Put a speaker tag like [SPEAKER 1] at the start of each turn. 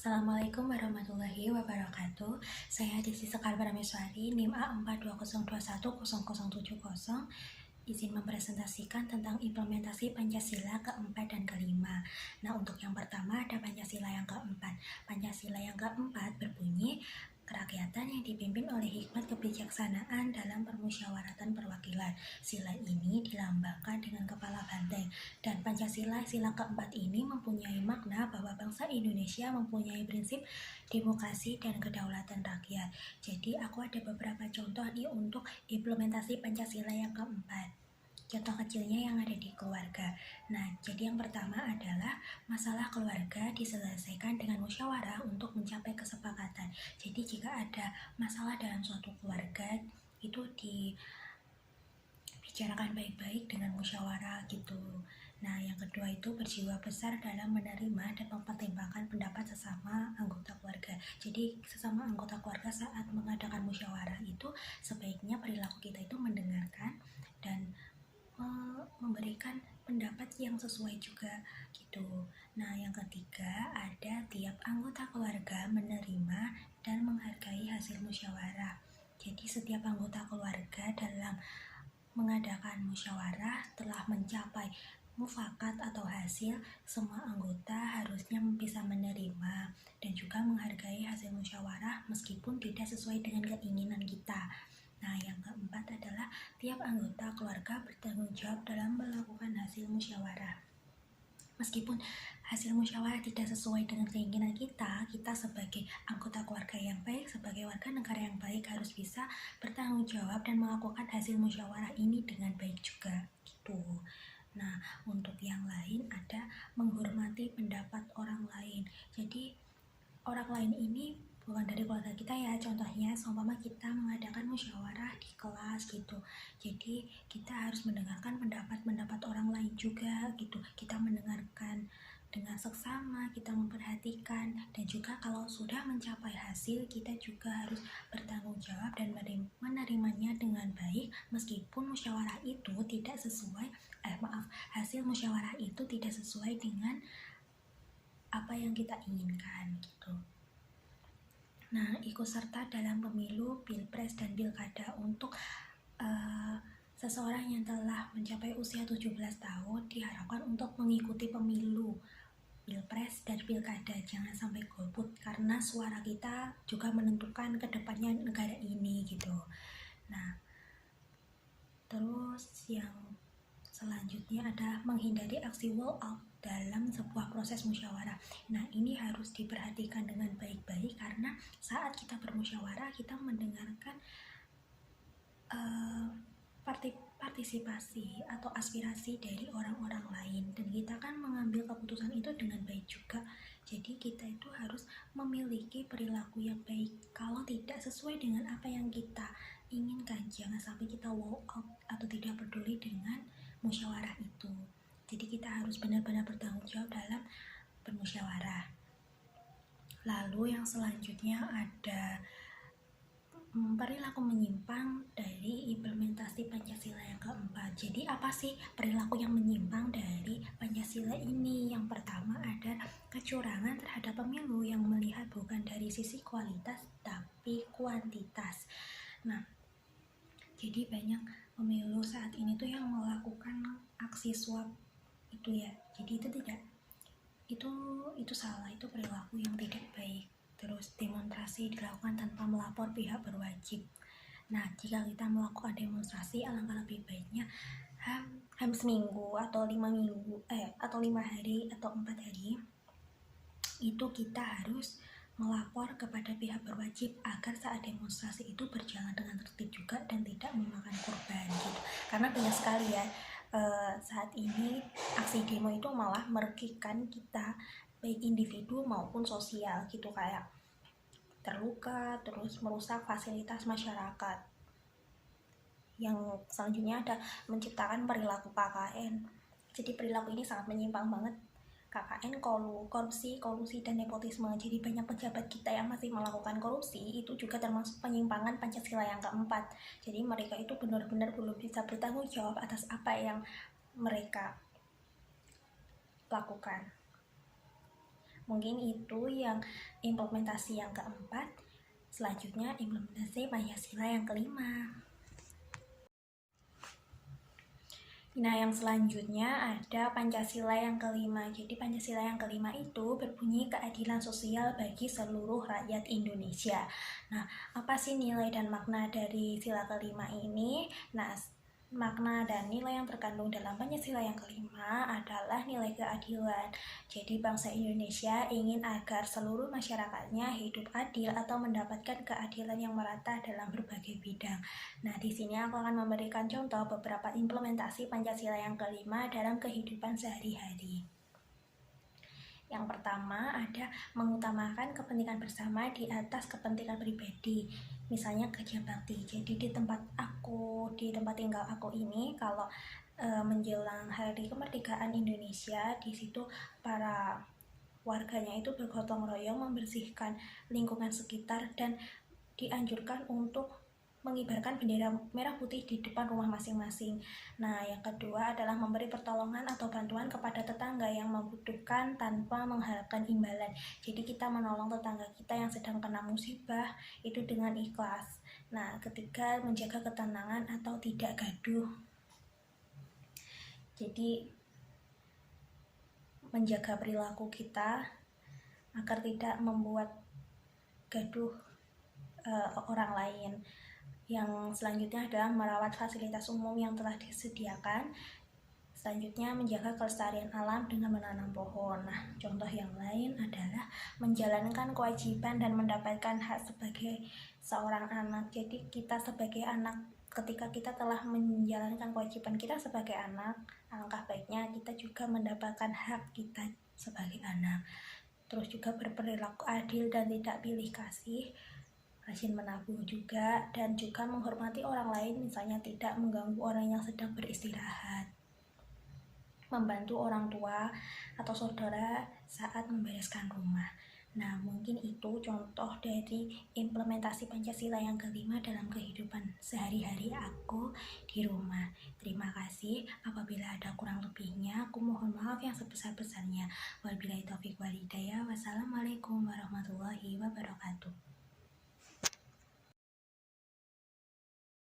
[SPEAKER 1] Assalamualaikum warahmatullahi wabarakatuh. Saya Desi Sekar Prameswari, NIM A42021070. Izin mempresentasikan tentang implementasi Pancasila keempat dan kelima. Nah, untuk yang pertama ada Pancasila yang keempat. Pancasila yang keempat berbunyi, kerakyatan yang dipimpin oleh hikmat kebijaksanaan dalam permusyawaratan perwakilan. Sila ini dilambangkan dengan kepala banteng. Dan Pancasila sila keempat ini mempunyai makna bahwa bangsa Indonesia mempunyai prinsip demokrasi dan kedaulatan rakyat. Jadi aku ada beberapa contoh nih untuk implementasi Pancasila yang keempat. Contoh kecilnya yang ada di keluarga. Nah, jadi yang pertama adalah masalah keluarga diselesaikan dengan musyawarah untuk mencapai kesepakatan. Jadi jika ada masalah dalam suatu keluarga, itu dibicarakan baik-baik dengan musyawarah gitu. Nah, yang kedua itu berjiwa besar dalam menerima dan mempertimbangkan pendapat sesama anggota keluarga. Jadi sesama anggota keluarga saat mengadakan musyawarah itu sebaiknya perilaku kita itu mendengarkan dan memberikan pendapat yang sesuai juga gitu. Nah, yang ketiga ada tiap anggota keluarga menerima dan menghargai hasil musyawarah. Jadi setiap anggota keluarga dalam mengadakan musyawarah telah mencapai mufakat atau hasil, semua anggota harusnya bisa menerima dan juga menghargai hasil musyawarah meskipun tidak sesuai dengan keinginan kita. Nah, yang keempat adalah tiap anggota keluarga bertanggung jawab dalam melakukan hasil musyawarah. Meskipun hasil musyawarah tidak sesuai dengan keinginan kita sebagai anggota keluarga yang baik, sebagai warga negara yang baik harus bisa bertanggung jawab dan melakukan hasil musyawarah ini dengan baik juga gitu. Nah, untuk yang lain ada menghormati pendapat orang lain. Jadi orang lain ini bukan dari keluarga kita ya, contohnya seumpama kita mengadakan musyawarah di kelas gitu, jadi kita harus mendengarkan pendapat orang lain juga gitu, kita mendengarkan dengan seksama, kita memperhatikan, dan juga kalau sudah mencapai hasil kita juga harus bertanggung jawab dan menerimanya dengan baik meskipun musyawarah itu tidak sesuai hasil musyawarah itu tidak sesuai dengan apa yang kita inginkan gitu. Nah, ikut serta dalam pemilu, pilpres, dan pilkada untuk seseorang yang telah mencapai usia 17 tahun diharapkan untuk mengikuti pemilu, pilpres, dan pilkada. Jangan sampai golput karena suara kita juga menentukan kedepannya negara ini gitu. Nah, terus yang selanjutnya ada menghindari aksi wall out dalam sebuah proses musyawarah. Nah, ini harus diperhatikan dengan baik-baik karena saat kita bermusyawarah kita mendengarkan partisipasi atau aspirasi dari orang-orang lain dan kita kan mengambil keputusan itu dengan baik juga. Jadi kita itu harus memiliki perilaku yang baik. Kalau tidak sesuai dengan apa yang kita inginkan, jangan sampai kita walk out atau tidak peduli dengan musyawarah itu. Jadi kita harus benar-benar bertanggung jawab dalam bermusyawarah. Lalu yang selanjutnya ada perilaku menyimpang dari implementasi Pancasila yang keempat. Jadi apa sih perilaku yang menyimpang dari Pancasila ini? Yang pertama ada kecurangan terhadap pemilu yang melihat bukan dari sisi kualitas tapi kuantitas. Nah, jadi banyak pemilu saat ini tuh yang melakukan aksi suap itu ya. Jadi itu salah, itu perilaku yang tidak baik. Terus demonstrasi dilakukan tanpa melapor pihak berwajib. Nah, jika kita melakukan demonstrasi alangkah lebih baiknya seminggu atau 5 hari atau 4 hari itu kita harus melapor kepada pihak berwajib agar saat demonstrasi itu berjalan dengan tertib juga dan tidak memakan korban gitu. Karena banyak sekali ya saat ini aksi demo itu malah merugikan kita baik individu maupun sosial gitu, kayak terluka, terus merusak fasilitas masyarakat. Yang selanjutnya ada menciptakan perilaku KKN. Jadi perilaku ini sangat menyimpang banget. KKN, korupsi, dan nepotisme. Jadi banyak pejabat kita yang masih melakukan korupsi, itu juga termasuk penyimpangan Pancasila yang keempat. Jadi mereka itu benar-benar belum bisa bertanggung jawab atas apa yang mereka lakukan. Mungkin itu yang implementasi yang keempat. Selanjutnya implementasi Pancasila yang kelima. Nah, yang selanjutnya ada Pancasila yang kelima. Jadi Pancasila yang kelima itu berbunyi keadilan sosial bagi seluruh rakyat Indonesia. Nah, apa sih nilai dan makna dari sila kelima ini? Nah, makna dan nilai yang terkandung dalam Pancasila yang kelima adalah nilai keadilan. Jadi bangsa Indonesia ingin agar seluruh masyarakatnya hidup adil atau mendapatkan keadilan yang merata dalam berbagai bidang. Nah, di sini aku akan memberikan contoh beberapa implementasi Pancasila yang kelima dalam kehidupan sehari-hari. Yang pertama ada mengutamakan kepentingan bersama di atas kepentingan pribadi. Misalnya kerja bakti. Jadi di tempat tinggal aku ini, kalau menjelang hari kemerdekaan Indonesia, di situ para warganya itu bergotong royong membersihkan lingkungan sekitar dan dianjurkan untuk mengibarkan bendera merah putih di depan rumah masing-masing. Nah, yang kedua adalah memberi pertolongan atau bantuan kepada tetangga yang membutuhkan tanpa mengharapkan imbalan. Jadi kita menolong tetangga kita yang sedang kena musibah itu dengan ikhlas. Nah, ketiga menjaga ketenangan atau tidak gaduh. Jadi menjaga perilaku kita agar tidak membuat gaduh orang lain. Yang selanjutnya adalah merawat fasilitas umum yang telah disediakan. Selanjutnya menjaga kelestarian alam dengan menanam pohon. Nah, contoh yang lain adalah menjalankan kewajiban dan mendapatkan hak sebagai seorang anak. Jadi kita sebagai anak, ketika kita telah menjalankan kewajiban kita sebagai anak, alangkah baiknya kita juga mendapatkan hak kita sebagai anak. Terus juga berperilaku adil dan tidak pilih kasih, rajin menabung juga, dan juga menghormati orang lain, misalnya tidak mengganggu orang yang sedang beristirahat, membantu orang tua atau saudara saat membereskan rumah. Nah, mungkin itu contoh dari implementasi Pancasila yang kelima dalam kehidupan sehari-hari aku di rumah. Terima kasih. Apabila ada kurang lebihnya, aku mohon maaf yang sebesar-besarnya. Wabillahi taufiq wal hidayah. Wassalamualaikum warahmatullahi wabarakatuh.